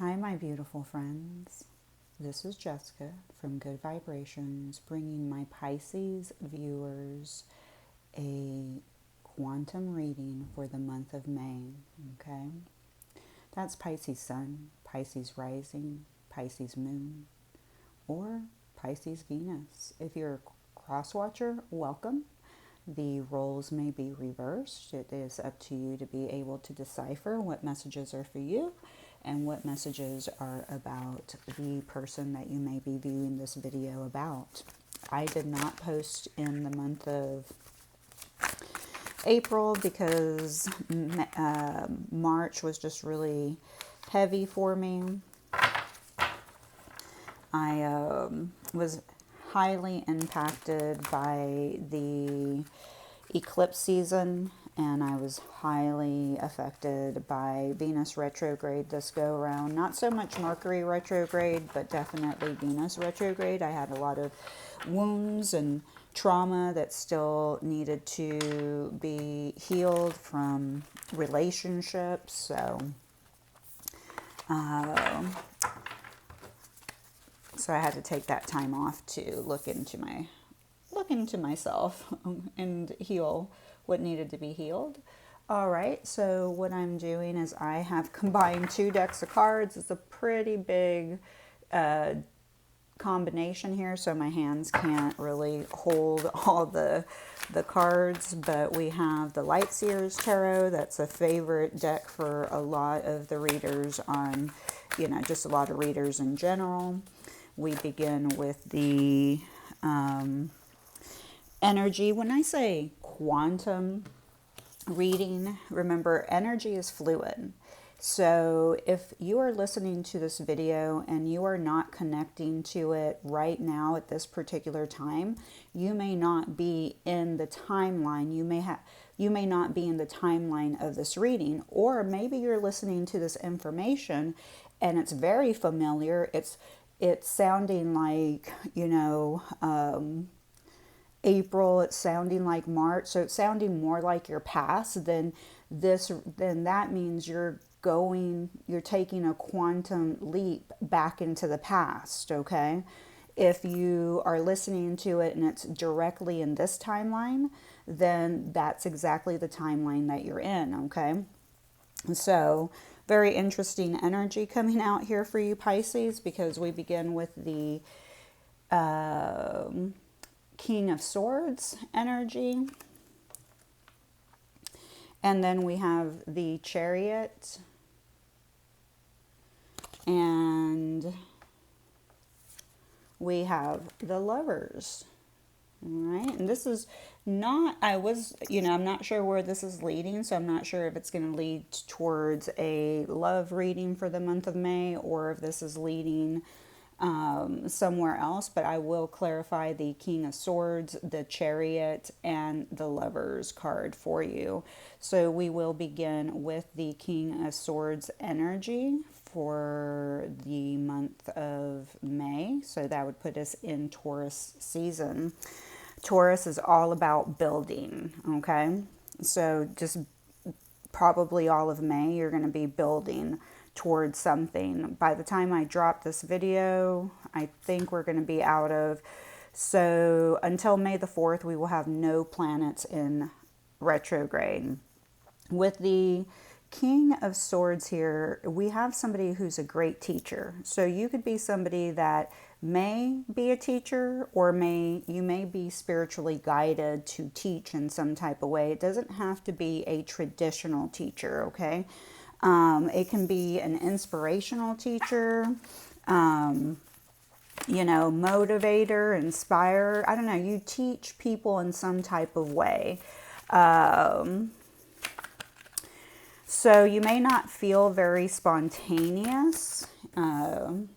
Hi, my beautiful friends. This is Jessica from Good Vibrations, bringing my Pisces viewers a quantum reading for the month of May. Okay? That's Pisces Sun, Pisces Rising, Pisces Moon, or Pisces Venus. If you're a cross watcher, welcome. The roles may be reversed. It is up to you to be able to decipher what messages are for you and what messages are about the person that you may be viewing this video about. I did not post in the month of April because March was just really heavy for me. I was highly impacted by the eclipse season, and I was highly affected by Venus retrograde this go around. Not so much Mercury retrograde, but definitely Venus retrograde. I had a lot of wounds and trauma that still needed to be healed from relationships. So I had to take that time off to look into myself and heal what needed to be healed. All right, so what I'm doing is I have combined two decks of cards. It's a pretty big combination here, so my hands can't really hold all the cards, but we have the Light Seers Tarot. That's a favorite deck for a lot of the readers on, just a lot of readers in general. We begin with the energy. When I say quantum reading, remember, energy is fluid. So if you are listening to this video and you are not connecting to it right now at this particular time, you may not be in the timeline. You may not be in the timeline of this reading, or maybe you're listening to this information and it's very familiar. It's sounding like, April, it's sounding like March, so it's sounding more like your past than this. Then that means you're taking a quantum leap back into the past, okay? If you are listening to it and it's directly in this timeline, then that's exactly the timeline that you're in, okay? So, very interesting energy coming out here for you, Pisces, because we begin with the King of Swords energy. And then we have the Chariot. And we have the Lovers. All right. And this is not, I'm not sure where this is leading. So I'm not sure if it's going to lead towards a love reading for the month of May, or if this is leading somewhere else, but I will clarify the King of Swords, the Chariot, and the Lovers card for you. So we will begin with the King of Swords energy for the month of May. So that would put us in Taurus season. Taurus is all about building, okay? So just probably all of May, you're going to be building towards something. By the time I drop this video, I think we're going to be out of, so until May the 4th, we will have no planets in retrograde. With the King of Swords here, we have somebody who's a great teacher. So you could be somebody that may be a teacher, or you may be spiritually guided to teach in some type of way. It doesn't have to be a traditional teacher, okay? It can be an inspirational teacher, motivator, inspire. I don't know. You teach people in some type of way. So you may not feel very spontaneous. You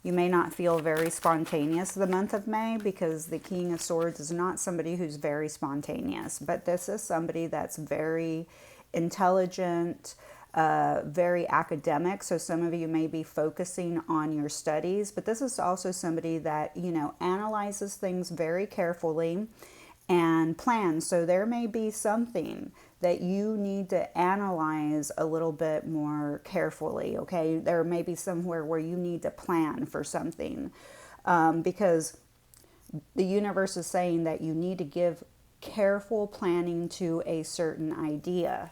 may not feel very spontaneous the month of May, because the King of Swords is not somebody who's very spontaneous. But this is somebody that's very intelligent, very academic. So some of you may be focusing on your studies, but this is also somebody that, analyzes things very carefully and plans. So there may be something that you need to analyze a little bit more carefully, okay? There may be somewhere where you need to plan for something, because the universe is saying that you need to give careful planning to a certain idea,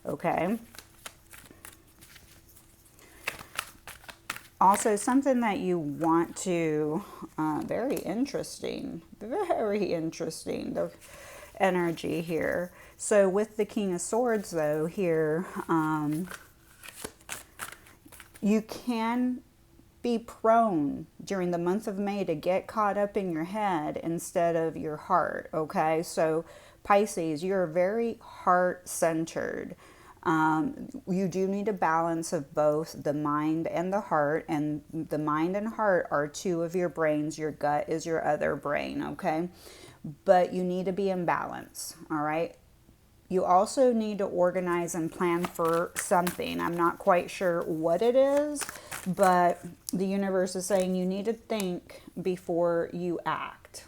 okay? Also, something that you want to, very interesting, the energy here. So with the King of Swords, though, here, you can be prone during the month of May to get caught up in your head instead of your heart, okay? So Pisces, you're very heart-centered. You do need a balance of both the mind and the heart, and the mind and heart are two of your brains. Your gut is your other brain, okay? But you need to be in balance, all right? You also need to organize and plan for something. I'm not quite sure what it is, but the universe is saying you need to think before you act.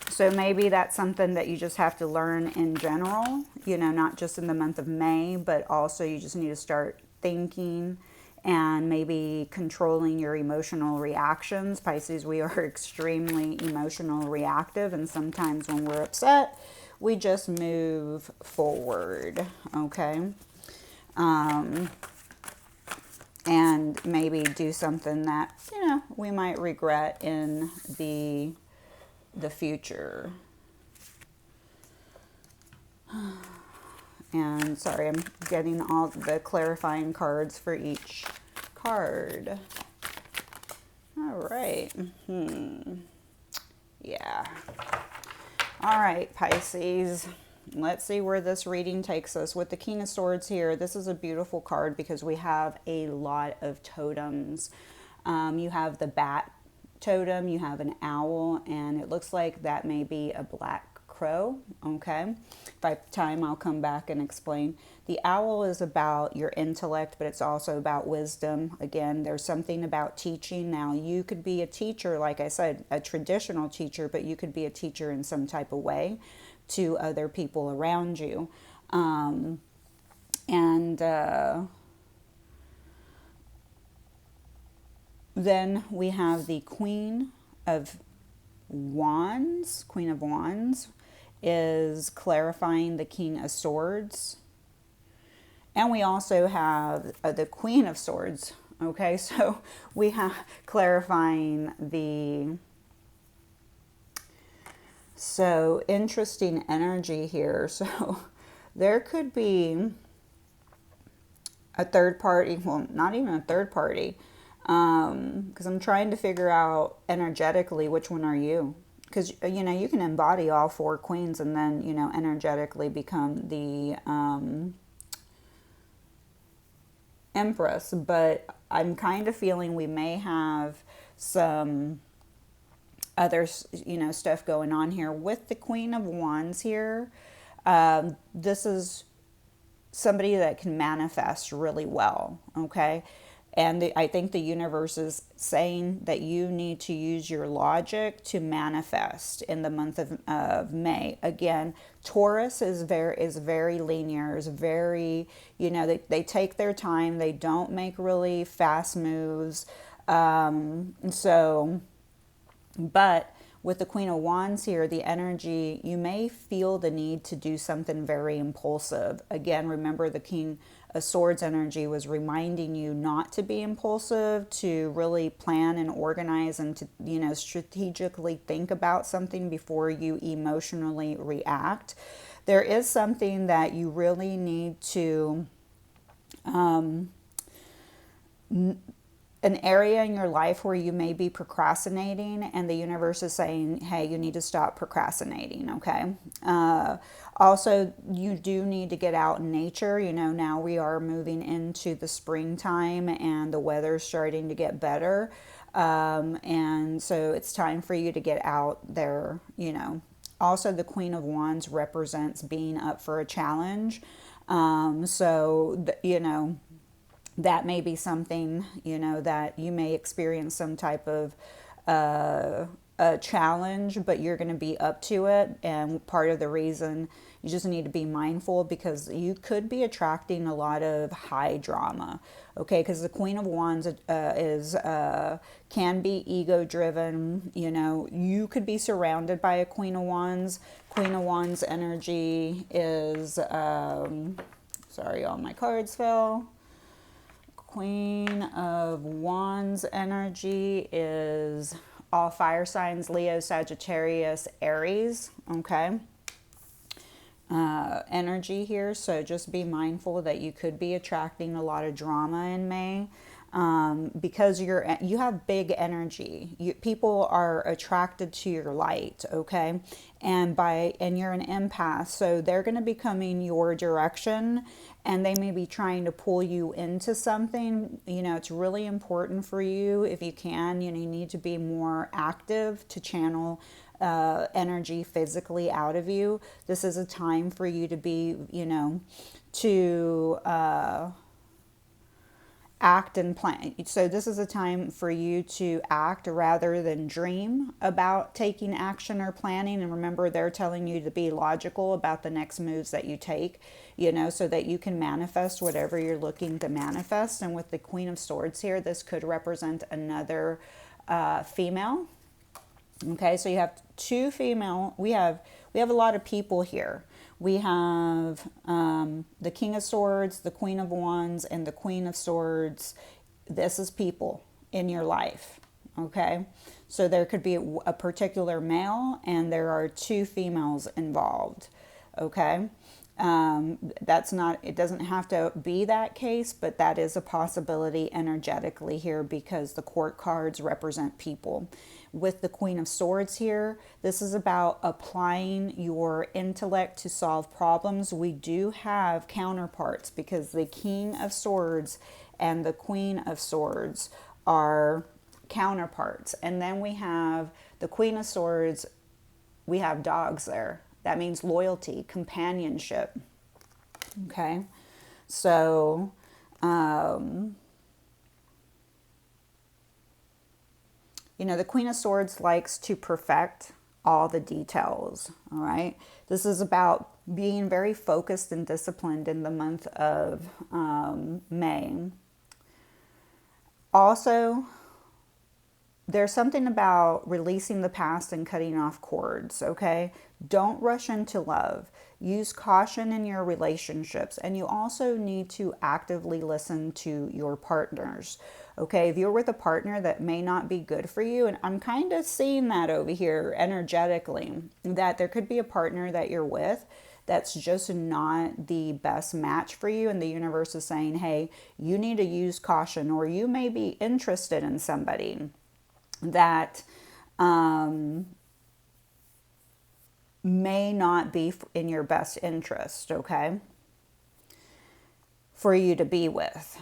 So maybe that's something that you just have to learn in general, you know, not just in the month of May, but also you just need to start thinking and maybe controlling your emotional reactions. Pisces, we are extremely emotional reactive, and sometimes when we're upset, we just move forward, okay? And maybe do something that, you know, we might regret in the future. And sorry, I'm getting all the clarifying cards for each card. All right. Yeah. All right, Pisces. Let's see where this reading takes us. With the King of Swords here, this is a beautiful card because we have a lot of totems. You have the bat totem, you have an owl, and it looks like that may be a black crow, okay? If I have time, I'll come back and explain. The owl is about your intellect, but it's also about wisdom. Again, there's something about teaching. Now, you could be a teacher, like I said, a traditional teacher, but you could be a teacher in some type of way to other people around you. Then we have the Queen of Wands. Queen of Wands is clarifying the King of Swords. And we also have the Queen of Swords. Okay, so we have clarifying the... So interesting energy here. So there could be a third party, well, not even a third party, because I'm trying to figure out energetically which one are you. Because, you know, you can embody all four queens and then, you know, energetically become the Empress. But I'm kind of feeling we may have some other, you know, stuff going on here. With the Queen of Wands here, this is somebody that can manifest really well, okay? And I think the universe is saying that you need to use your logic to manifest in the month of May. Again, Taurus is very linear, is very, you know, they take their time. They don't make really fast moves. But with the Queen of Wands here, the energy, you may feel the need to do something very impulsive. Again, remember the King of Swords energy was reminding you not to be impulsive, to really plan and organize and to, you know, strategically think about something before you emotionally react. There is something that you really need to... an area in your life where you may be procrastinating, and the universe is saying, hey, you need to stop procrastinating, okay? Also, you do need to get out in nature. You know, now we are moving into the springtime and the weather's starting to get better. And so it's time for you to get out there, you know. Also, the Queen of Wands represents being up for a challenge. You know, that may be something, you know, that you may experience some type of a challenge, but you're going to be up to it. And part of the reason, you just need to be mindful because you could be attracting a lot of high drama. Okay, because the Queen of Wands is can be ego driven. You know, you could be surrounded by a Queen of Wands. Queen of Wands energy is sorry, all my cards fell. Queen of Wands energy is all fire signs: Leo, Sagittarius, Aries. Okay. Energy here, so just be mindful that you could be attracting a lot of drama in May, because you have big energy. People are attracted to your light, okay, and you're an empath, so they're going to be coming your direction, and they may be trying to pull you into something. You know, it's really important for you, if you can, you need to be more active to channel energy physically out of you. This is a time for you to be, to act and plan. So this is a time for you to act rather than dream about taking action or planning. And remember, they're telling you to be logical about the next moves that you take, so that you can manifest whatever you're looking to manifest. And with the Queen of Swords here, this could represent another female. Okay, so you have two female. We have a lot of people here. We have the King of Swords, the Queen of Wands, and the Queen of Swords. This is people in your life. Okay, so there could be a particular male, and there are two females involved. Okay. That's not, it doesn't have to be that case, but that is a possibility energetically here because the court cards represent people. With the Queen of Swords here, this is about applying your intellect to solve problems. We do have counterparts because the King of Swords and the Queen of Swords are counterparts. And then we have the Queen of Swords, we have dogs there. That means loyalty, companionship. Okay, so the Queen of Swords likes to perfect all the details. All right, this is about being very focused and disciplined in the month of May. Also, there's something about releasing the past and cutting off cords, okay? Don't rush into love. Use caution in your relationships. And you also need to actively listen to your partners, okay? If you're with a partner that may not be good for you, and I'm kind of seeing that over here energetically, that there could be a partner that you're with that's just not the best match for you, and the universe is saying, hey, you need to use caution, or you may be interested in somebody that may not be in your best interest, okay, for you to be with.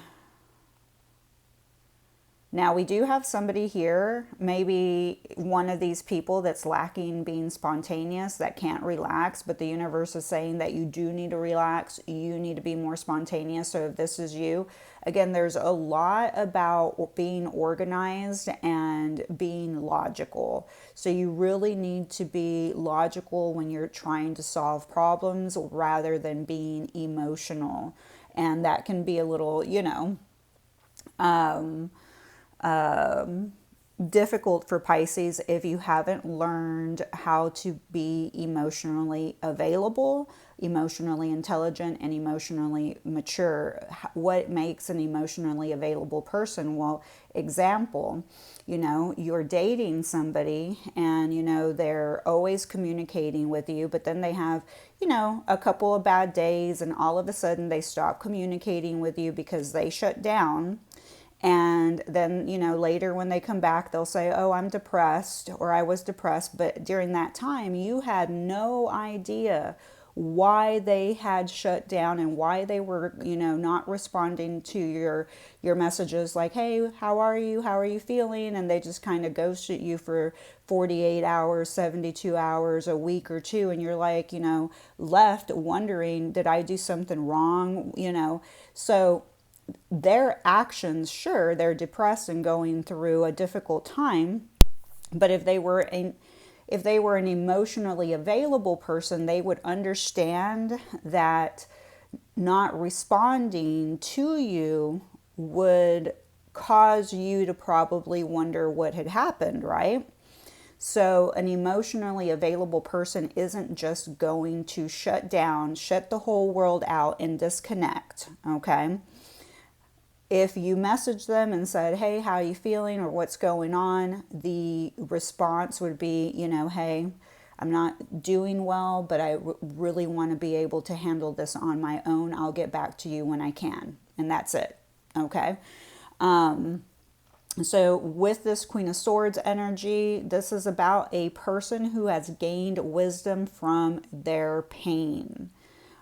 Now, we do have somebody here, maybe one of these people that's lacking being spontaneous, that can't relax, but the universe is saying that you do need to relax. You need to be more spontaneous. So if this is you, again, there's a lot about being organized and being logical. So you really need to be logical when you're trying to solve problems rather than being emotional. And that can be a little, difficult for Pisces if you haven't learned how to be emotionally available, emotionally intelligent, and emotionally mature. What makes an emotionally available person? Well, example, you're dating somebody and, they're always communicating with you, but then they have, a couple of bad days, and all of a sudden they stop communicating with you because they shut down. And then, later when they come back, they'll say, oh, I'm depressed, or I was depressed. But during that time, you had no idea why they had shut down and why they were, not responding to your messages like, hey, how are you? How are you feeling? And they just kind of ghosted you for 48 hours, 72 hours, a week or two. And you're like, left wondering, did I do something wrong? So their actions, sure, they're depressed and going through a difficult time, But if they were an emotionally available person, they would understand that not responding to you would cause you to probably wonder what had happened, right? So, an emotionally available person isn't just going to shut down, shut the whole world out, and disconnect, okay? If you message them and said, hey, how are you feeling or what's going on, the response would be, hey, I'm not doing well, but I really want to be able to handle this on my own. I'll get back to you when I can. And that's it. Okay. So with this Queen of Swords energy, this is about a person who has gained wisdom from their pain.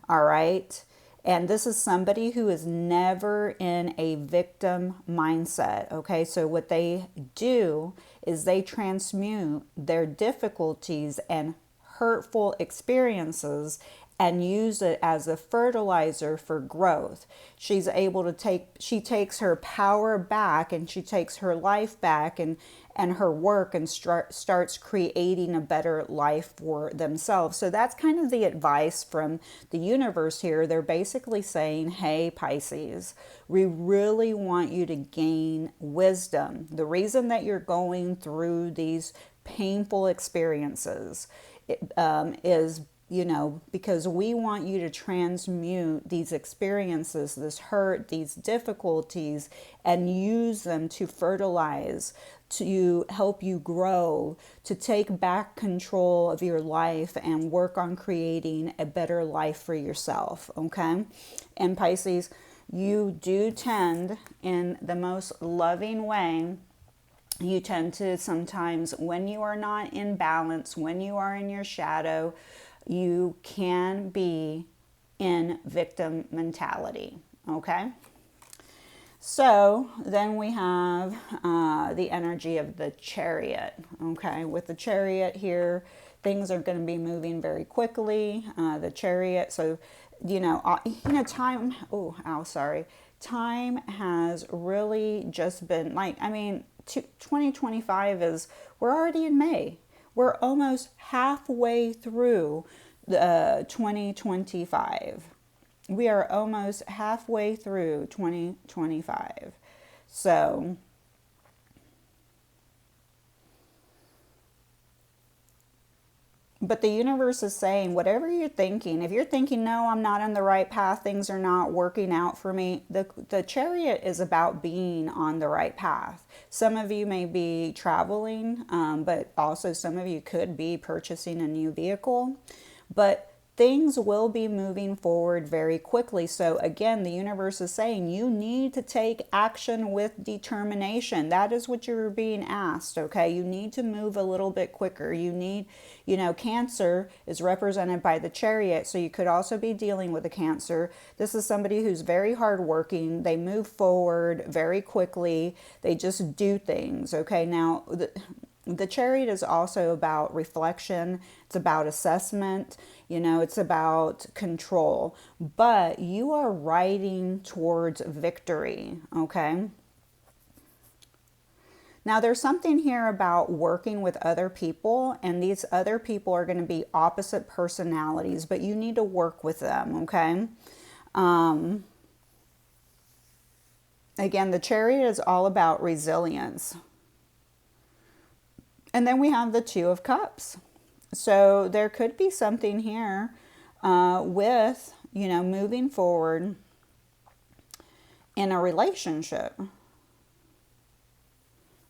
All right. And this is somebody who is never in a victim mindset. Okay. So what they do is they transmute their difficulties and hurtful experiences and use it as a fertilizer for growth. She takes her power back, and she takes her life back, and her work, and starts creating a better life for themselves. So that's kind of the advice from the universe here. They're basically saying, hey, Pisces, we really want you to gain wisdom. The reason that you're going through these painful experiences is because we want you to transmute these experiences, this hurt, these difficulties, and use them to fertilize, to help you grow, to take back control of your life and work on creating a better life for yourself. Okay. And Pisces, you do tend, in the most loving way, you tend to sometimes, when you are not in balance, when you are in your shadow, you can be in victim mentality. Okay. So then we have the energy of the Chariot. Okay. With the Chariot here, things are going to be moving very quickly. The Chariot. So, time. Time has really just been 2025 we're already in May. We're almost halfway through the 2025. We are almost halfway through 2025. So, but the universe is saying, whatever you're thinking, if you're thinking, no, I'm not on the right path, things are not working out for me, the Chariot is about being on the right path. Some of you may be traveling, but also some of you could be purchasing a new vehicle. But things will be moving forward very quickly. So again, the universe is saying you need to take action with determination. That is what you're being asked, okay? You need to move a little bit quicker. You need, Cancer is represented by the Chariot, so you could also be dealing with a Cancer. This is somebody who's very hardworking. They move forward very quickly. They just do things, okay? Now, the Chariot is also about reflection. It's about assessment. It's about control. But you are riding towards victory, okay? Now, there's something here about working with other people, and these other people are going to be opposite personalities, but you need to work with them, okay? Again, the Chariot is all about resilience. And then we have the Two of Cups. So there could be something here with, moving forward in a relationship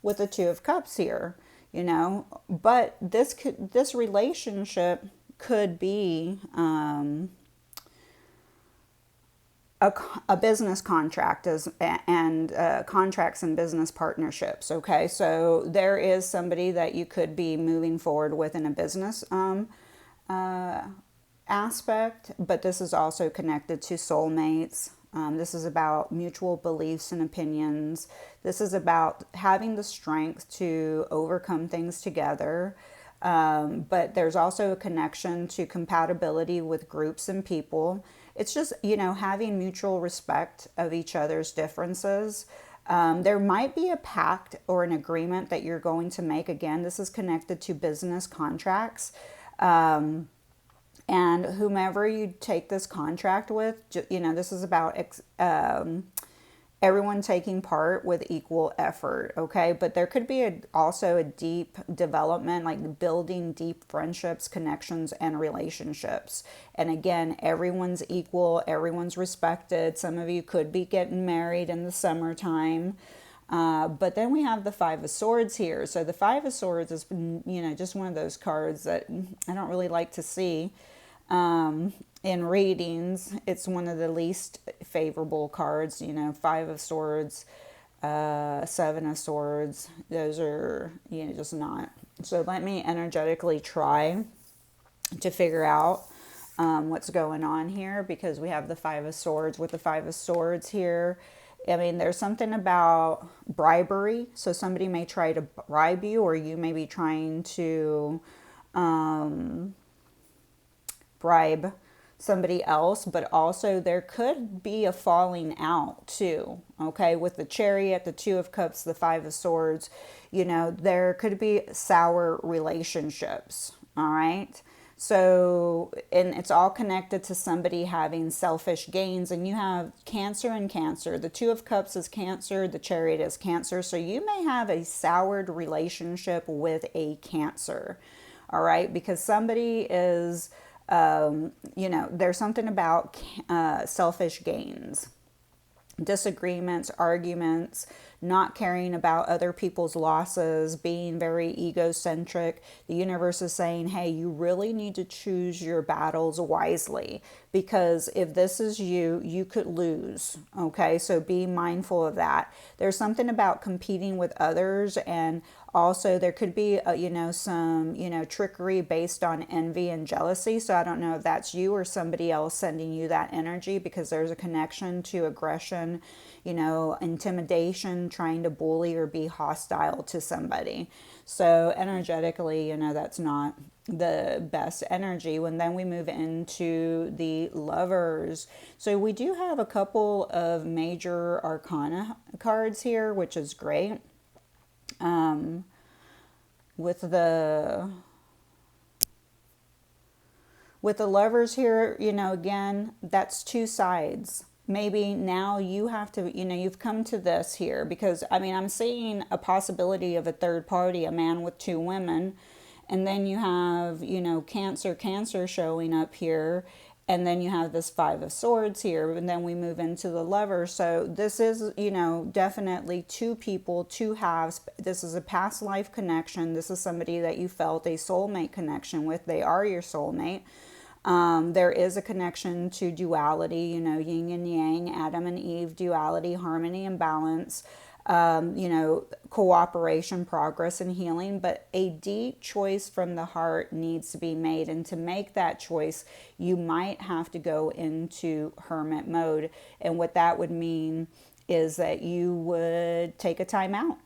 with the Two of Cups here, but this relationship could be a business contract and contracts and business partnerships. Okay, so there is somebody that you could be moving forward with in a business aspect, but this is also connected to soulmates. This is about mutual beliefs and opinions. This is about having the strength to overcome things together. But there's also a connection to compatibility with groups and people. It's just, having mutual respect of each other's differences. There might be a pact or an agreement that you're going to make. Again, this is connected to business contracts. And whomever you take this contract with, this is about everyone taking part with equal effort, okay? But there could be also a deep development, like building deep friendships, connections, and relationships. And again, everyone's equal, everyone's respected. Some of you could be getting married in the summertime. But then we have the Five of Swords here. So the Five of Swords is, just one of those cards that I don't really like to see in readings. It's one of the least favorable cards. Five of Swords, Seven of Swords. Those are, just not. So let me energetically try to figure out what's going on here, because we have the Five of Swords. With the Five of Swords here, I mean, there's something about bribery. So somebody may try to bribe you, or you may be trying to bribe somebody else, but also there could be a falling out too, okay? With the Chariot, the Two of Cups, the Five of Swords, there could be sour relationships, all right? So, and it's all connected to somebody having selfish gains, and you have Cancer and Cancer. The Two of Cups is Cancer, the Chariot is Cancer, so you may have a soured relationship with a Cancer, all right? Because somebody is there's something about selfish gains, disagreements, arguments, not caring about other people's losses, being very egocentric. The universe is saying, hey, you really need to choose your battles wisely, because if this is you, you could lose. Okay, so be mindful of that. There's something about competing with others, and also there could be some trickery based on envy and jealousy. So I don't know if that's you or somebody else sending you that energy, because there's a connection to aggression, intimidation, trying to bully or be hostile to somebody. So energetically, that's not the best energy. When then we move into the Lovers. So we do have a couple of major arcana cards here, which is great. With the Lovers here, again, that's two sides. Maybe now you have to, you've come to this here, because I'm seeing a possibility of a third party, a man with two women, and then you have, Cancer showing up here, and then you have this Five of Swords here, and then we move into the Lover. So this is, definitely two people, two halves. This is a past life connection. This is somebody that you felt a soulmate connection with. They are your soulmate. There is a connection to duality, yin and yang, Adam and Eve, duality, harmony and balance, cooperation, progress, and healing. But a deep choice from the heart needs to be made. And to make that choice, you might have to go into hermit mode. And what that would mean is that you would take a time out,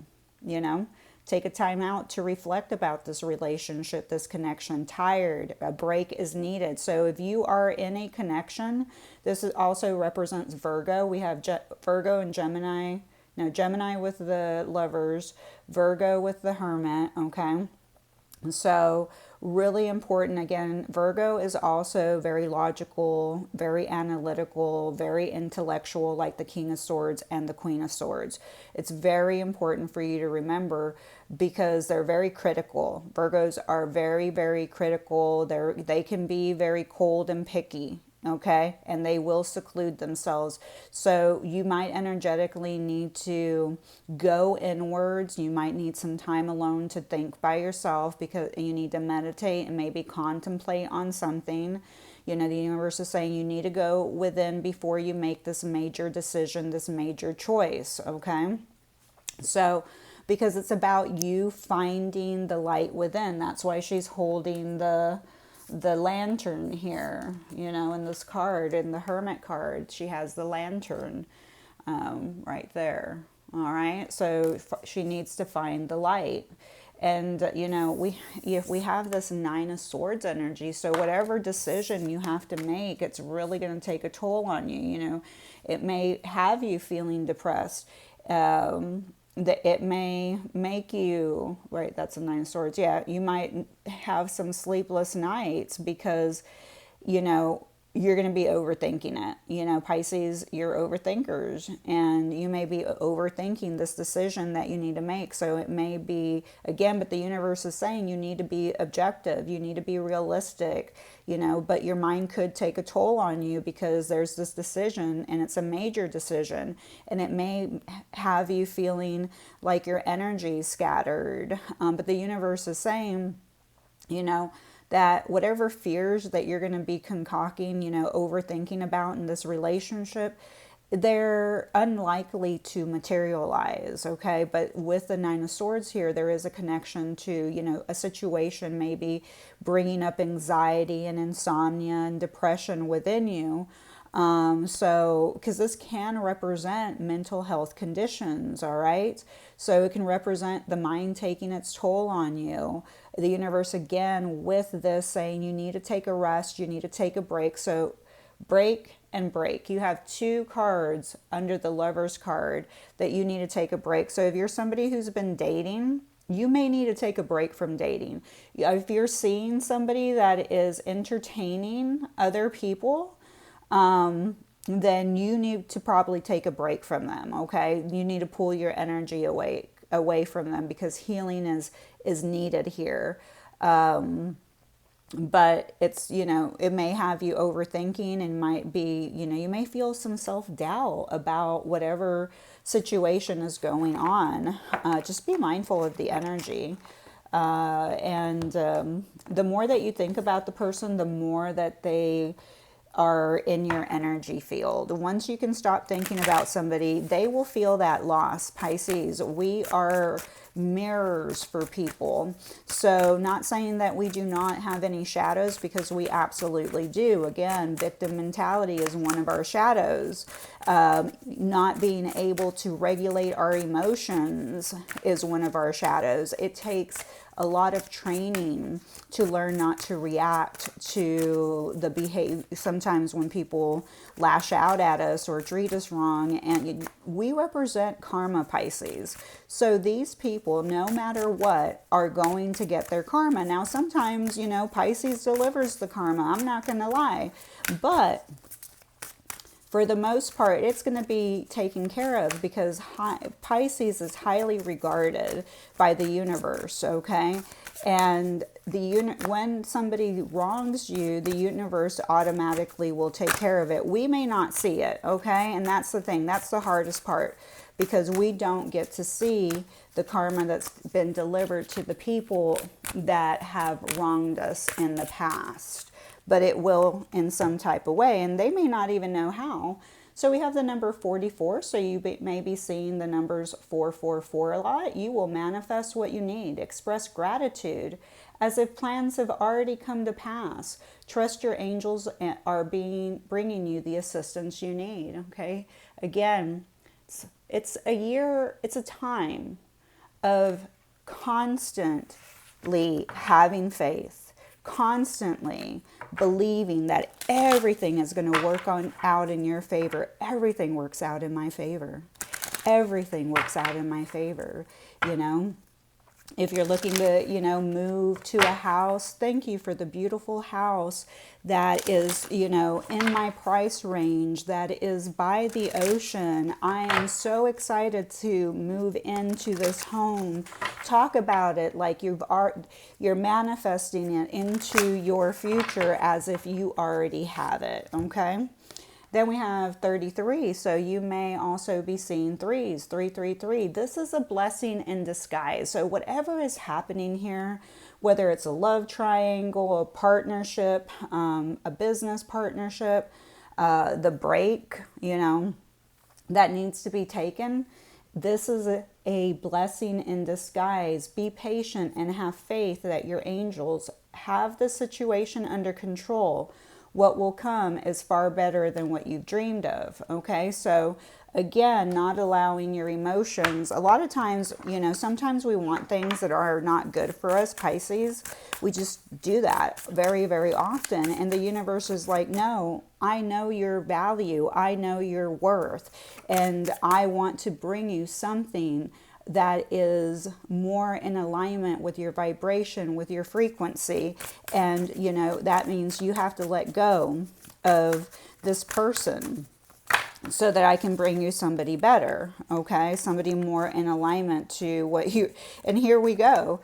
Take a time out to reflect about this relationship, this connection. Tired, a break is needed. So if you are in a connection, this also represents Virgo. We have Virgo and Gemini. No, Gemini with the Lovers, Virgo with the Hermit, okay? So really important. Again, Virgo is also very logical, very analytical, very intellectual, like the King of Swords and the Queen of Swords. It's very important for you to remember, because they're very critical. Virgos are very, very critical. They can be very cold and picky. Okay, and they will seclude themselves. So you might energetically need to go inwards. You might need some time alone to think by yourself, because you need to meditate and maybe contemplate on something. The universe is saying you need to go within before you make this major decision, this major choice. Okay, so because it's about you finding the light within. That's why she's holding the lantern here, in this card, in the Hermit card. She has the lantern right there. All right, so she needs to find the light. And if we have this Nine of Swords energy, so whatever decision you have to make, it's really going to take a toll on you. It may have you feeling depressed. That it may make you, right, that's a 9 of swords, yeah, you might have some sleepless nights because, you know, you're going to be overthinking it. You know, Pisces, you're overthinkers, and you may be overthinking this decision that you need to make. So it may be, again, but the universe is saying you need to be objective, you need to be realistic, you know, but your mind could take a toll on you because there's this decision and it's a major decision, and it may have you feeling like your energy is scattered. But the universe is saying, you know, that whatever fears that you're going to be concocting, you know, overthinking about in this relationship, they're unlikely to materialize, okay? But with the 9 of swords here, there is a connection to, you know, a situation maybe bringing up anxiety and insomnia and depression within you. So, because this can represent mental health conditions, all right? So it can represent the mind taking its toll on you. The universe, again, with this saying you need to take a rest, you need to take a break. So, break and break. You have 2 cards under the Lover's card that you need to take a break. So, if you're somebody who's been dating, you may need to take a break from dating. If you're seeing somebody that is entertaining other people, then you need to probably take a break from them, okay? You need to pull your energy away from them because healing is needed here. But it's, you know, it may have you overthinking and might be, you know, you may feel some self-doubt about whatever situation is going on. Just be mindful of the energy. And the more that you think about the person, the more that they are in your energy field. Once you can stop thinking about somebody, they will feel that loss. Pisces, we are mirrors for people. So not saying that we do not have any shadows, because we absolutely do. Again, victim mentality is one of our shadows. Not being able to regulate our emotions is one of our shadows. It takes a lot of training to learn not to react to the behavior. Sometimes when people lash out at us or treat us wrong, and we represent karma, Pisces. So these people, no matter what, are going to get their karma. Now, sometimes, you know, Pisces delivers the karma. I'm not going to lie. But for the most part, it's going to be taken care of because Pisces is highly regarded by the universe, okay? And when somebody wrongs you, the universe automatically will take care of it. We may not see it, okay? And that's the thing. That's the hardest part, because we don't get to see the karma that's been delivered to the people that have wronged us in the past. But it will in some type of way, and they may not even know how. So we have the number 44, so you may be seeing the numbers 444 a lot. You will manifest what you need. Express gratitude as if plans have already come to pass. Trust your angels are bringing you the assistance you need, okay? Again, it's a year, it's a time of constantly having faith, constantly believing that everything is going to work out in your favor. Everything works out in my favor. Everything works out in my favor, you know. If you're looking to, you know, move to a house, thank you for the beautiful house that is, you know, in my price range, that is by the ocean. I am so excited to move into this home. Talk about it like you're manifesting it into your future as if you already have it, okay? Then we have 33, so you may also be seeing threes, 333. This is a blessing in disguise. So whatever is happening here, whether it's a love triangle, a partnership, a business partnership, the break, you know, that needs to be taken, this is a blessing in disguise. Be patient and have faith that your angels have the situation under control. what will come is far better than what you've dreamed of. Okay, so again, not allowing your emotions. A lot of times, sometimes we want things that are not good for us, Pisces. We just do that very, very often. And the universe is like, no, I know your value. I know your worth. And I want to bring you something that is more in alignment with your vibration, with your frequency. And, that means you have to let go of this person so that I can bring you somebody better, okay? Somebody more in alignment to what you, and here we go.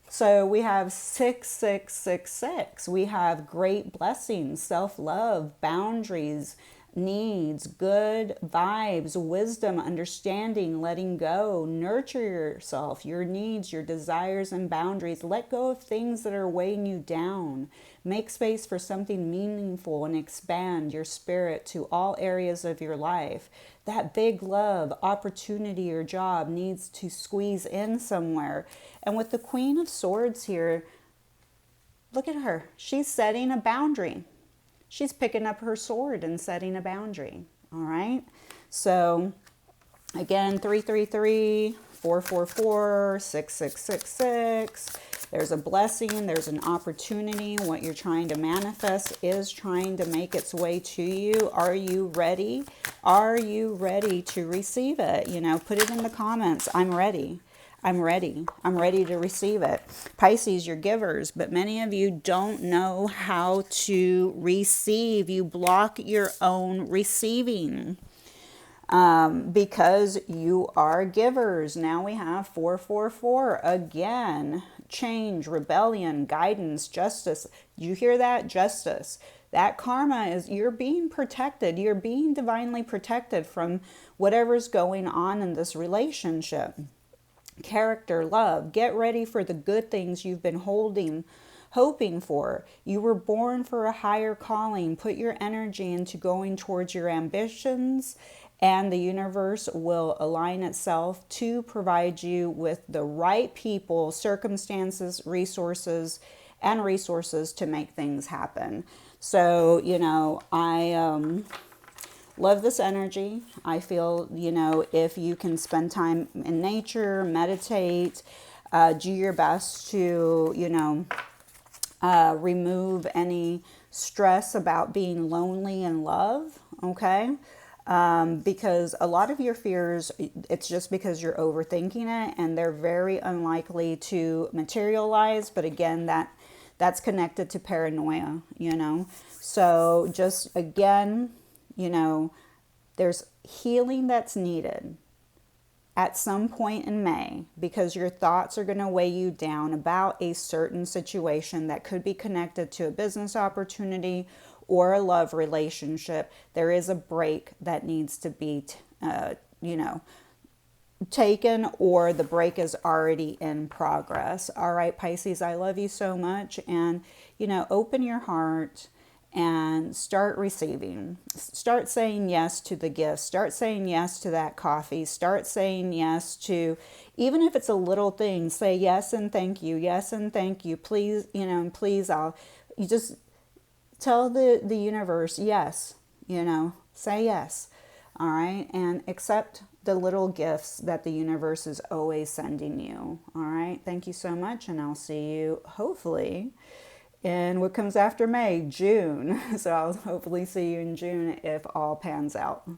So we have 6666. We have great blessings, self-love, boundaries, needs, good vibes, wisdom, understanding, letting go, nurture yourself, your needs, your desires and boundaries. Let go of things that are weighing you down. Make space for something meaningful and expand your spirit to all areas of your life. That big love, opportunity, or job needs to squeeze in somewhere. And with the Queen of Swords here, look at her. She's setting a boundary. She's picking up her sword and setting a boundary. All right. So again, 333, 444, 6666. There's a blessing. There's an opportunity. What you're trying to manifest is trying to make its way to you. Are you ready? Are you ready to receive it? Put it in the comments. I'm ready. I'm ready. I'm ready to receive it. Pisces, you're givers, but many of you don't know how to receive. You block your own receiving because you are givers. Now we have 444 again. Change, rebellion, guidance, justice. You hear that? Justice. That karma is, you're being protected. You're being divinely protected from whatever's going on in this relationship. Character, love. Get ready for the good things you've been hoping for. You were born for a higher calling. Put your energy into going towards your ambitions, and the universe will align itself to provide you with the right people, circumstances, resources to make things happen. So, I love this energy. I feel, if you can spend time in nature, meditate, do your best to, remove any stress about being lonely in love, okay? Because a lot of your fears, it's just because you're overthinking it, and they're very unlikely to materialize. But again, that's connected to paranoia, So just again, there's healing that's needed at some point in May, because your thoughts are going to weigh you down about a certain situation that could be connected to a business opportunity or a love relationship. There is a break that needs to be, taken, or the break is already in progress. All right, Pisces, I love you so much. And, open your heart and start receiving. Start saying yes to the gifts. Start saying yes to that coffee. Start saying yes to, even if it's a little thing, say yes and thank you. Yes and thank you. Please, and please, you just tell the universe yes, say yes. All right. And accept the little gifts that the universe is always sending you. All right. Thank you so much. And I'll see you hopefully in what comes after May, June. So I'll hopefully see you in June if all pans out.